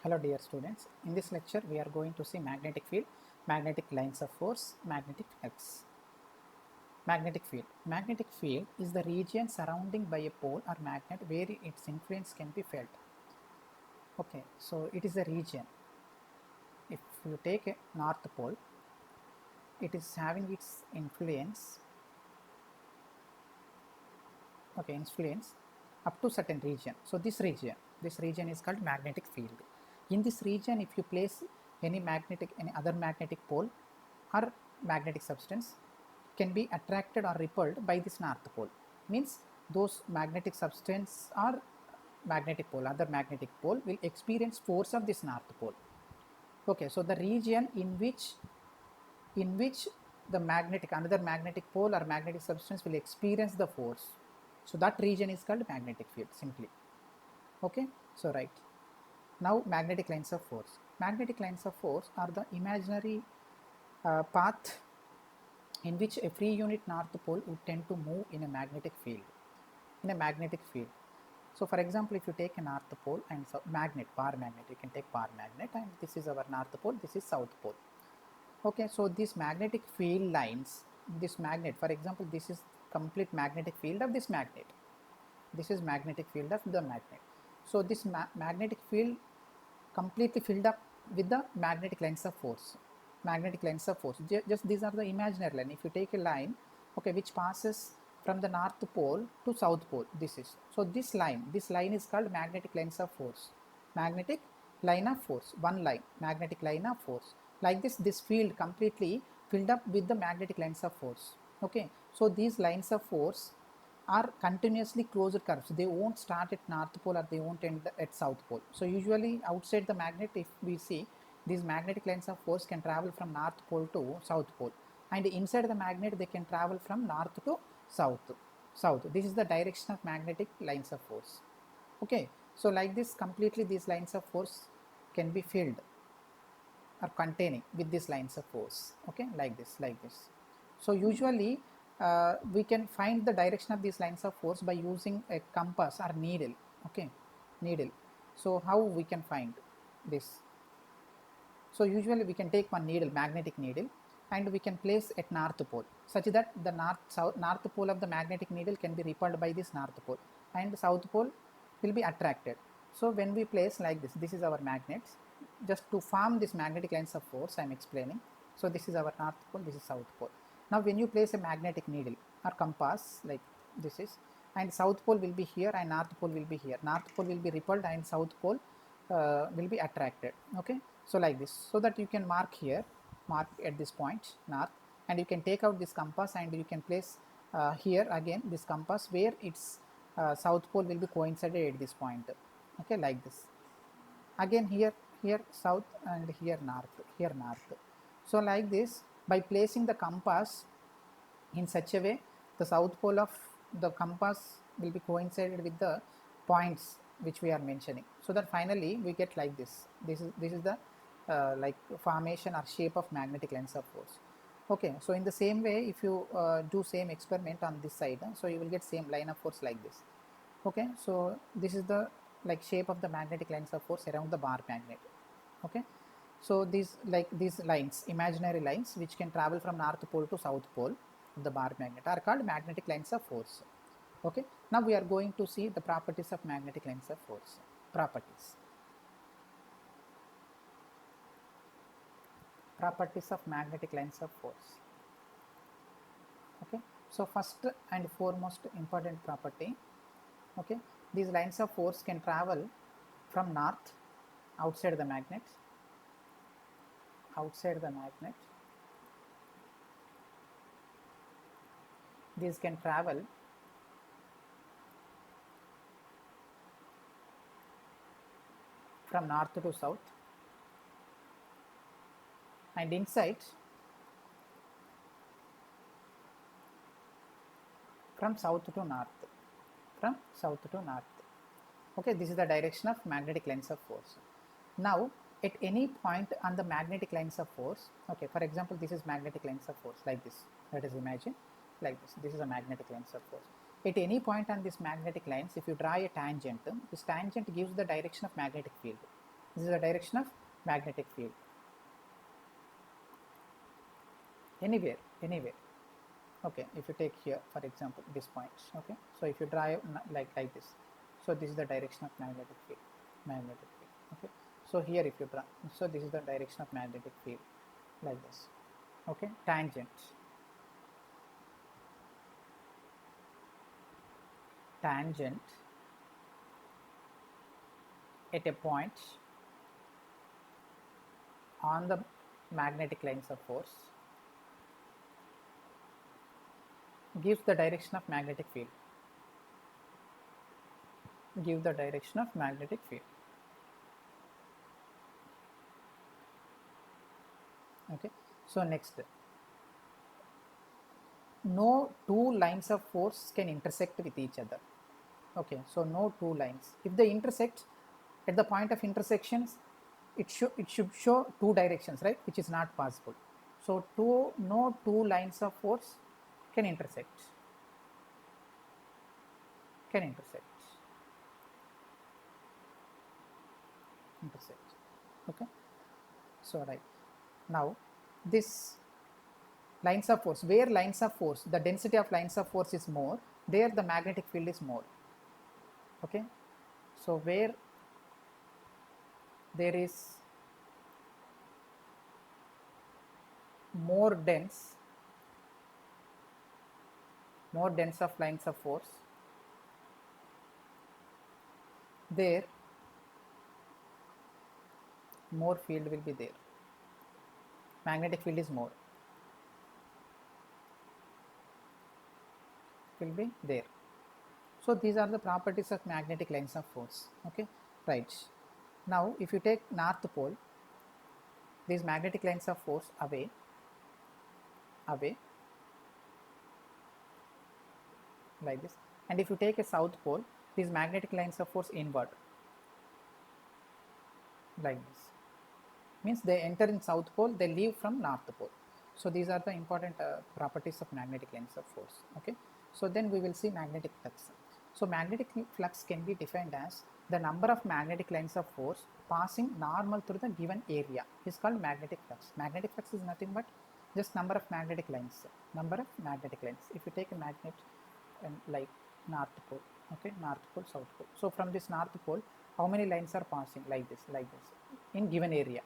Hello dear students, in this lecture we are going to see magnetic field, magnetic lines of force, magnetic flux. Magnetic field. Magnetic field is the region surrounding by a pole or magnet where its influence can be felt. Okay, so it is a region. If you take a north pole, it is having its influence, influence up to certain region. So this region is called magnetic field. In this region, if you place any other magnetic pole or magnetic substance, can be attracted or repelled by this north pole. Means those magnetic substance or other magnetic pole will experience force of this north pole. Okay, so the region in which the another magnetic pole or magnetic substance will experience the force, so that region is called magnetic field simply. Okay, so right now, magnetic lines of force. Magnetic lines of force are the imaginary path in which a free unit north pole would tend to move in a magnetic field. So for example, if you take a north pole and bar magnet, you can take bar magnet, and this is our north pole, this is south pole. Okay, so these magnetic field lines, this magnet, for example, this is complete magnetic field of this magnet. This is magnetic field of the magnet. So this magnetic field completely filled up with the magnetic lines of force. Just these are the imaginary line. If you take a line, okay, which passes from the north pole to south pole, this is. So this line is called magnetic lines of force. Magnetic line of force, one line, magnetic line of force. Like this field completely filled up with the magnetic lines of force. Okay, so these lines of force are continuously closed curves. They won't start at north pole or they won't end at south pole. So usually outside the magnet, if we see, these magnetic lines of force can travel from north pole to south pole, and inside the magnet they can travel from north to south. This is the direction of magnetic lines of force. Okay, so like this, completely these lines of force can be filled or containing with these lines of force. Okay, like this. So usually we can find the direction of these lines of force by using a compass or needle. Okay, needle. So how we can find this? So usually we can take one needle, magnetic needle, and we can place at north pole, such that the north pole of the magnetic needle can be repelled by this north pole, and south pole will be attracted. So when we place like this is our magnet. Just to form this magnetic lines of force, I am explaining. So this is our north pole, this is south pole. Now when you place a magnetic needle or compass like this is, and south pole will be here and north pole will be here. North pole will be repelled and south pole will be attracted. Okay, so like this, so that you can mark at this point north, and you can take out this compass and you can place here again this compass where its south pole will be coincided at this point. Okay, like this. Again here south, and here north. So like this, by placing the compass in such a way, the south pole of the compass will be coincided with the points which we are mentioning, so that finally we get like this is the like formation or shape of magnetic lines of force. Okay, so in the same way, if you do same experiment on this side, so you will get same line of force like this. Okay, so this is the like shape of the magnetic lines of force around the bar magnet. Okay, so these lines, imaginary lines, which can travel from north pole to south pole of the bar magnet, are called magnetic lines of force. Okay, now we are going to see the properties of magnetic lines of force. Properties of magnetic lines of force. Okay, so first and foremost important property, okay, these lines of force can travel from north, outside the magnet. These can travel from north to south, and inside from south to north. Okay, this is the direction of magnetic lines of force. Now at any point on the magnetic lines of force, okay, for example, this is magnetic lines of force like this. Let us imagine like this is a magnetic lines of force. At any point on this magnetic lines, if you draw a tangent, this tangent gives the direction of magnetic field. This is the direction of magnetic field. Anywhere. Okay, if you take here, for example, this point. Okay, so if you drive like this, so this is the direction of magnetic field. Okay, so here if you draw, so this is the direction of magnetic field, like this. Okay, tangent at a point on the magnetic lines of force gives the direction of magnetic field. Okay, so next, no two lines of force can intersect with each other. Okay, so no two lines. If they intersect, at the point of intersections, it should show two directions, right? Which is not possible. So no two lines of force can intersect. Okay, so right now this lines of force, where lines of force, the density of lines of force is more, there the magnetic field is more. Okay, so where there is more dense of lines of force, there more field will be there. Magnetic field is more, will be there. So these are the properties of magnetic lines of force. Okay, right. Now if you take north pole, these magnetic lines of force away, like this, and if you take a south pole, these magnetic lines of force inward, like this. Means they enter in south pole, they leave from north pole. So these are the important properties of magnetic lines of force. Okay, so then we will see magnetic flux. So magnetic flux can be defined as the number of magnetic lines of force passing normal through the given area is called magnetic flux. Magnetic flux is nothing but just number of magnetic lines. If you take a magnet and like north pole, okay, north pole, south pole. So from this north pole, how many lines are passing? Like this, in given area.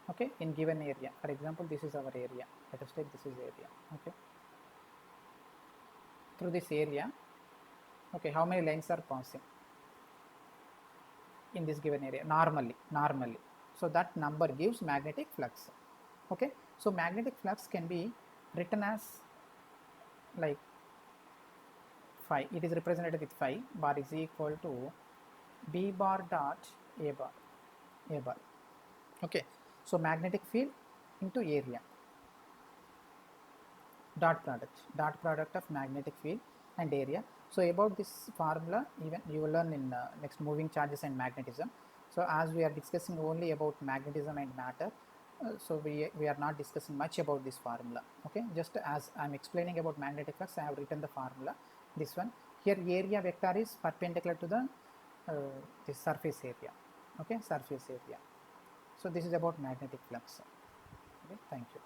Okay, in given area. For example, this is our area. Let us take this is area. Okay, through this area, okay, how many lines are passing in this given area? Normally. So that number gives magnetic flux. Okay, so magnetic flux can be written as like phi. It is represented with phi bar is equal to b bar dot a bar. Okay, so magnetic field into area, dot product of magnetic field and area. So about this formula, even you will learn in next moving charges and magnetism. So as we are discussing only about magnetism and matter, so we are not discussing much about this formula. Okay, just as I am explaining about magnetic flux, I have written the formula, this one. Here area vector is perpendicular to the this surface area. Okay, surface area. So this is about magnetic flux. Okay, thank you.